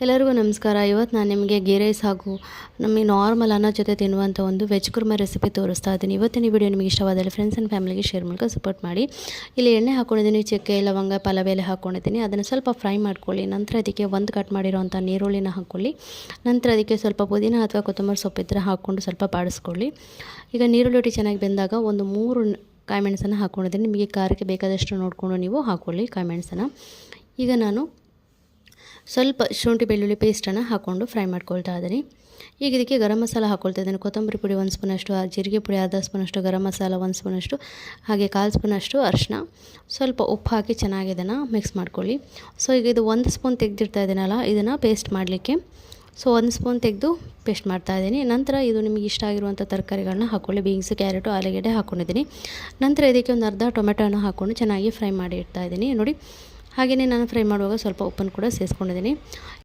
ಎಲ್ಲರಿಗೂ ನಮಸ್ಕಾರ. ಇವತ್ತು ನಾನು ನಿಮಗೆ ಗೀ ರೈಸ್ ಹಾಗೂ ನಮಗೆ ನಾರ್ಮಲ್ ಅನ್ನ ಜೊತೆ ತಿನ್ನುವಂಥ ಒಂದು ವೆಜ್ ಕುರ್ಮಾ ರೆಸಿಪಿ ತೋರಿಸ್ತಾ ಇದ್ದೀನಿ. ಇವತ್ತಿನ ವಿಡಿಯೋ ನಿಮಗೆ ಇಷ್ಟವಾದಲ್ಲಿ ಫ್ರೆಂಡ್ಸ್ ಆ್ಯಂಡ್ ಫ್ಯಾಮಿಲಿಗೆ ಶೇರ್ ಮೂಲಕ ಸಪೋರ್ಟ್ ಮಾಡಿ. ಇಲ್ಲಿ ಎಣ್ಣೆ ಹಾಕ್ಕೊಂಡಿದ್ದೀನಿ, ಚಕ್ಕೆ, ಲವಂಗ, ಪಲಾವ್ ಎಲೆ ಹಾಕ್ಕೊಂಡಿದ್ದೀನಿ. ಅದನ್ನು ಸ್ವಲ್ಪ ಫ್ರೈ ಮಾಡ್ಕೊಳ್ಳಿ. ನಂತರ ಅದಕ್ಕೆ ಒಂದು ಕಟ್ ಮಾಡಿರೋಂಥ ನೀರುಳ್ಳಿನ ಹಾಕ್ಕೊಳ್ಳಿ. ನಂತರ ಅದಕ್ಕೆ ಸ್ವಲ್ಪ ಪುದೀನ ಅಥವಾ ಕೊತ್ತಂಬರಿ ಸೊಪ್ಪಿದ್ರೆ ಹಾಕ್ಕೊಂಡು ಸ್ವಲ್ಪ ಬಾಡಿಸ್ಕೊಳ್ಳಿ. ಈಗ ನೀರುಳ್ಳಿ ಚೆನ್ನಾಗಿ ಬೆಂದಾಗ ಒಂದು 3 ಕಾಯಿ ಮೆಣಸನ್ನು ಹಾಕ್ಕೊಂಡಿದ್ದೀನಿ. ನಿಮಗೆ ಖಾರಕ್ಕೆ ಬೇಕಾದಷ್ಟು ನೋಡಿಕೊಂಡು ನೀವು ಹಾಕ್ಕೊಳ್ಳಿ ಕಾಯಿ ಮೆಣಸನ್ನು. ಈಗ ನಾನು ಸ್ವಲ್ಪ ಶುಂಠಿ ಬೆಳ್ಳುಳ್ಳಿ ಪೇಸ್ಟನ್ನು ಹಾಕ್ಕೊಂಡು ಫ್ರೈ ಮಾಡ್ಕೊಳ್ತಾ ಇದ್ದೀನಿ. ಈಗ ಇದಕ್ಕೆ ಗರಂ ಮಸಾಲ ಹಾಕ್ಕೊಳ್ತಾ ಇದ್ದೀನಿ. ಕೊತ್ತಂಬರಿ ಪುಡಿ 1 ಸ್ಪೂನಷ್ಟು, ಜೀರಿಗೆ ಪುಡಿ ಅರ್ಧ ಸ್ಪೂನಷ್ಟು, ಗರಂ ಮಸಾಲ 1 ಸ್ಪೂನಷ್ಟು, ಹಾಗೆ 1/4 ಸ್ಪೂನಷ್ಟು ಅರಿಶಿನ, ಸ್ವಲ್ಪ ಉಪ್ಪು ಹಾಕಿ ಚೆನ್ನಾಗಿ ಇದನ್ನು ಮಿಕ್ಸ್ ಮಾಡ್ಕೊಳ್ಳಿ. ಸೊ ಈಗ ಇದು 1 ಸ್ಪೂನ್ ತೆಗೆದಿರ್ತಾ ಇದ್ದೀನಲ್ಲ, ಇದನ್ನು ಪೇಸ್ಟ್ ಮಾಡಲಿಕ್ಕೆ 1 ಸ್ಪೂನ್ ತೆಗೆದು ಪೇಸ್ಟ್ ಮಾಡ್ತಾ ಇದ್ದೀನಿ. ನಂತರ ಇದು ನಿಮಗೆ ಇಷ್ಟ ಆಗಿರುವಂಥ ತರಕಾರಿಗಳನ್ನ ಹಾಕ್ಕೊಳ್ಳಿ. ಬೀನ್ಸು, ಕ್ಯಾರೆಟು, ಆಲೂಗೆಡ್ಡೆ ಹಾಕ್ಕೊಂಡಿದ್ದೀನಿ. ನಂತರ ಇದಕ್ಕೆ ಒಂದು ಅರ್ಧ ಟೊಮೆಟೊನ ಹಾಕ್ಕೊಂಡು ಚೆನ್ನಾಗಿ ಫ್ರೈ ಮಾಡಿ ಇಡ್ತಾ ಇದ್ದೀನಿ ನೋಡಿ. ಹಾಗೆಯೇ ನಾನು ಫ್ರೈ ಮಾಡುವಾಗ ಸ್ವಲ್ಪ ಉಪ್ಪನ್ನು ಕೂಡ ಸೇರಿಸ್ಕೊಂಡಿದ್ದೀನಿ.